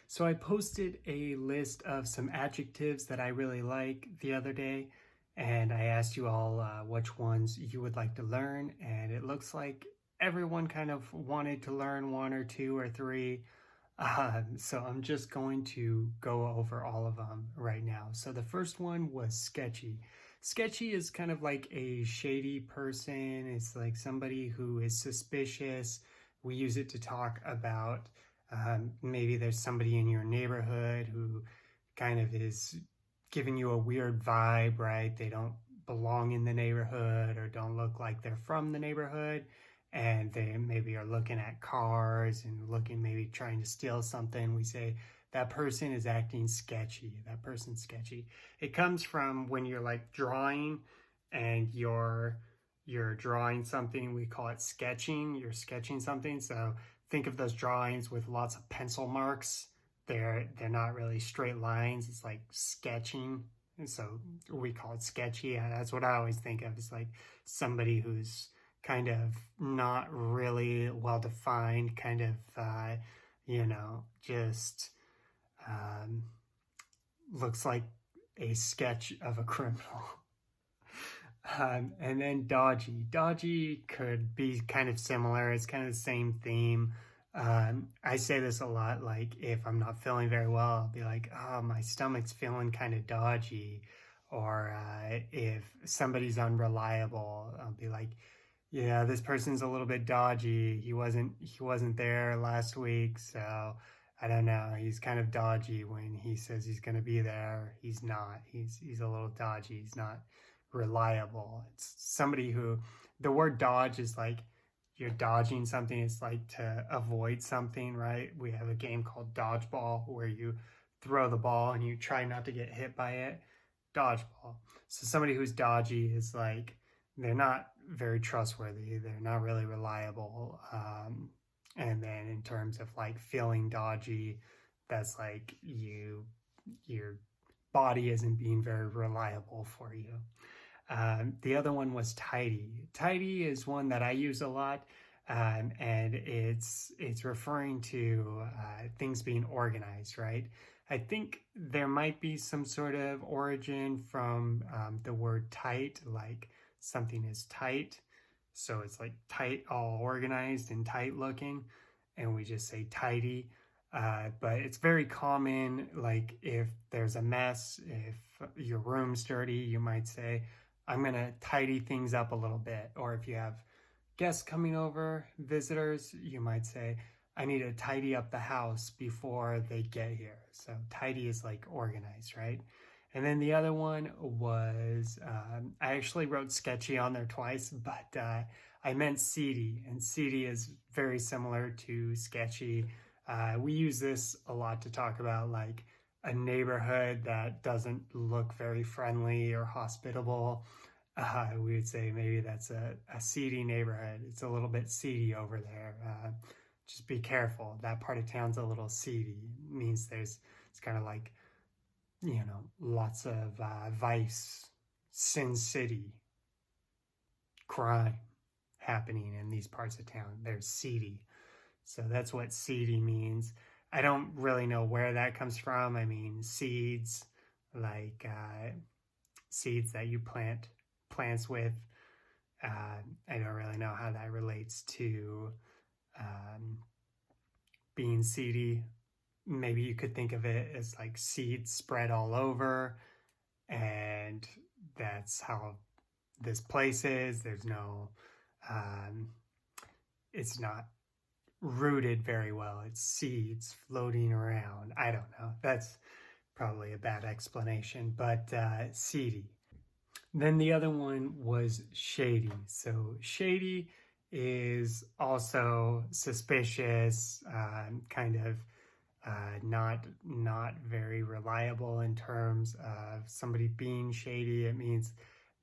So I posted a list of some adjectives that I really like the other day, and I asked you all which ones you would like to learn, and it looks like everyone kind of wanted to learn one or two or three. So I'm just going to go over all of them right now. So the first one was sketchy. Sketchy is kind of like a shady person. It's like somebody who is suspicious. We use it to talk about maybe there's somebody in your neighborhood who kind of is giving you a weird vibe, right? They don't belong in the neighborhood or don't look like they're from the neighborhood. And they maybe are looking at cars and looking, maybe trying to steal something. We say, that person is acting sketchy. That person's sketchy. It comes from when you're like drawing and you're drawing something, we call it sketching. You're sketching something. So think of those drawings with lots of pencil marks. They're not really straight lines. It's like sketching. And so we call it sketchy. That's what I always think of. It's like somebody who's kind of not really well defined, kind of, just looks like a sketch of a criminal. And then dodgy. Dodgy could be kind of similar. It's kind of the same theme. I say this a lot, like if I'm not feeling very well, I'll be like, oh, my stomach's feeling kind of dodgy. Or if somebody's unreliable, I'll be like, yeah, this person's a little bit dodgy. He wasn't there last week, so I don't know. He's kind of dodgy when he says he's going to be there. He's not. He's a little dodgy. He's not reliable. It's somebody who, the word dodge is like you're dodging something. It's like to avoid something, right? We have a game called dodgeball where you throw the ball and you try not to get hit by it. Dodgeball. So somebody who's dodgy is like, they're not very trustworthy. They're not really reliable. And then in terms of like feeling dodgy, that's like your body isn't being very reliable for you. The other one was tidy. Tidy is one that I use a lot, and it's referring to things being organized, right? I think there might be some sort of origin from the word tight, like something is tight. So it's like tight, all organized and tight looking, and we just say tidy. But it's very common, like if there's a mess, if your room's dirty, you might say, I'm going to tidy things up a little bit. Or if you have guests coming over, visitors, you might say, I need to tidy up the house before they get here. So tidy is like organized, right? And then the other one was, I actually wrote sketchy on there twice, but I meant seedy. And seedy is very similar to sketchy. We use this a lot to talk about like a neighborhood that doesn't look very friendly or hospitable. We would say maybe that's a seedy neighborhood. It's a little bit seedy over there. Just be careful. That part of town's a little seedy. It means it's kind of like, lots of vice, sin city, crime happening in these parts of town. They're seedy. So that's what seedy means. I don't really know where that comes from. I mean, seeds, like seeds that you plant plants with. I don't really know how that relates to being seedy. Maybe you could think of it as like seeds spread all over, and that's how this place is. There's no, it's not rooted very well. It's seeds floating around. I don't know. That's probably a bad explanation, but seedy. Then the other one was shady. So shady is also suspicious, kind of not very reliable in terms of somebody being shady. It means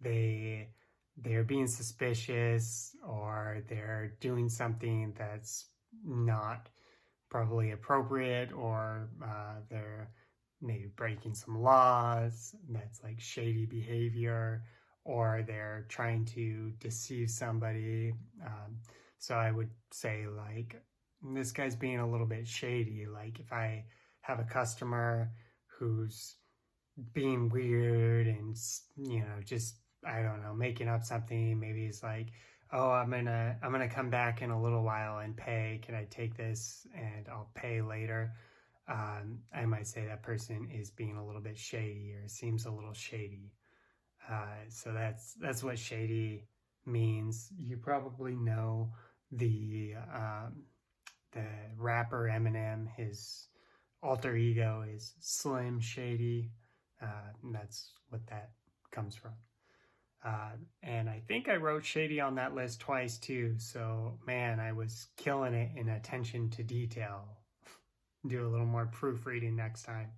they're being suspicious, or they're doing something that's not probably appropriate, or they're maybe breaking some laws. That's like shady behavior, or they're trying to deceive somebody. So I would say like, this guy's being a little bit shady. Like if I have a customer who's being weird and, just, I don't know, making up something. Maybe he's like, oh, I'm gonna come back in a little while and pay. Can I take this and I'll pay later? I might say that person is being a little bit shady or seems a little shady. So that's what shady means. You probably know the rapper Eminem. His alter ego is Slim Shady. And that's what that comes from. And I think I wrote Shady on that list twice too. So man, I was killing it in attention to detail. Do a little more proofreading next time.